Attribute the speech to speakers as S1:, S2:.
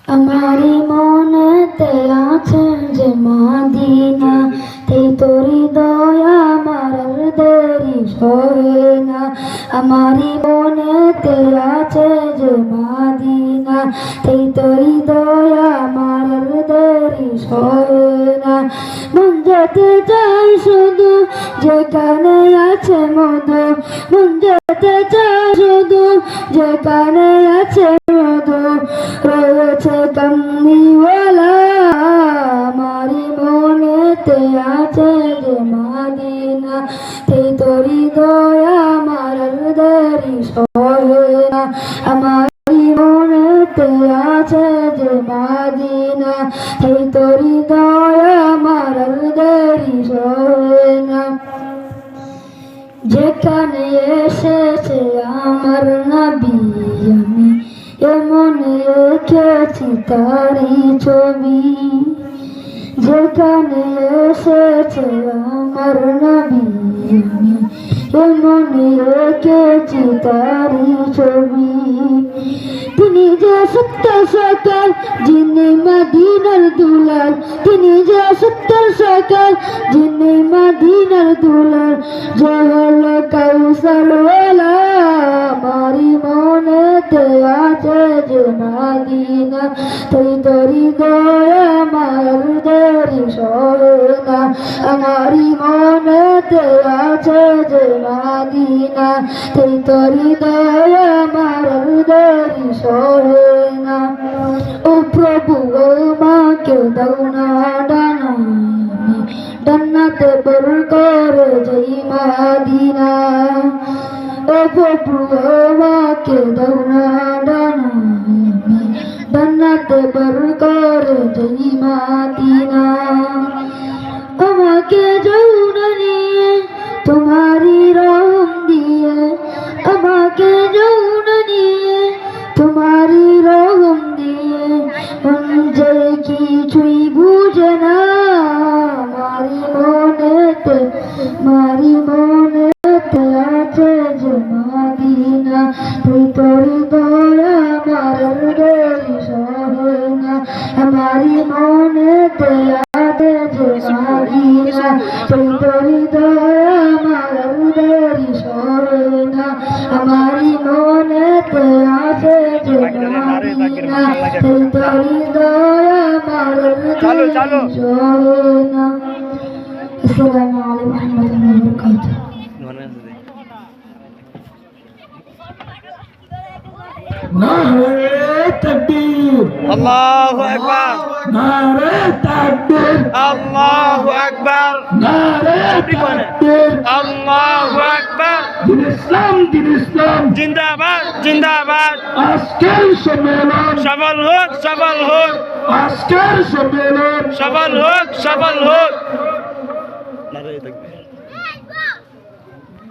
S1: আমারি মনেতে আছে যে মদিনা, এই তোরি দয়া আমার দেরি সহে না। আমারি মনেতে আছে যে মদিনা, এই তোরি দয়া আমার দেরি সহে না। মন যেতে চাই শুধু যেখানে আছে মধু, মন যেতে চাই শুধু যেখানে আছে মধু, রয়েছে কামনিওয়ালা। আমারি মনেতে আছে যে মদিনা, এই তোরি দয়া আমার দেরি সহে না। আমারি মনেতে আছে যে মদিনা, এই তোরি দয়া আমার দেরি সহে না। যেখানে এসেছে আমার নবী, আমি এমন রেখেছি তারি ছবি। যেখানে এসেছে আমার নবী, আমি এমন রেখেছি তারি ছবি। তিনি যে সত্য সকাল, যিনি মদিনার দুলাল, তিনি যে সত্য সকাল, যিনি মদিনার দুলাল, জহল কাউসার ওয়ালা। আমারি মনেতে আছে যে মদিনা, তুই তোরি দয়া আমার দেরি সহে না। আমারি মনেতে আছে যে মদিনা, তুই তোরি দয়া আমার দেরি সহে না। ও প্রভু আমাকে দাও না ডানায়, ডান্নাতে বর করে যাই মদিনা। ও প্রভু আমাকে দাও না ডানায়, ডান্নাতে বর করে যাই মদিনা। আমাকে যৌনা নিয়ে তোমারি রহম দিয়ে, আমাকে যৌনা নিয়ে তোমারি রহম দিয়ে, মন যে কিছুই বুঝে না। মারি মনেতে, মারি মনেতে আছে যে মদিনা, তুই তোরি দয়া আমার দেরি সহে না। আমারি মনেতে আছে যে মদিনা, তুই তোরি দয়া আমার দেরি সহে না। আমারি মনেতে আছে যে মদিনা, তুই তোরি দয়া আমার দেরি সহে না। আসসালামু আলাইকুম ওয়া রাহমাতুল্লাহি ওয়া বারাকাতুহু।
S2: নারে তাকবীর,
S3: আল্লাহু আকবার,
S2: নারে তাকবীর,
S3: আল্লাহু আকবার,
S2: নারে তাকবীর,
S3: আল্লাহু আকবার।
S2: দিন ইসলাম, দিন ইসলাম
S3: জিন্দাবাদ, জিন্দাবাদ।
S2: আজকের সম্মেলন,
S3: সফল হোক, সফল হোক,
S2: আজকের সম্মেলন
S3: সফল হোক, সফল হোক।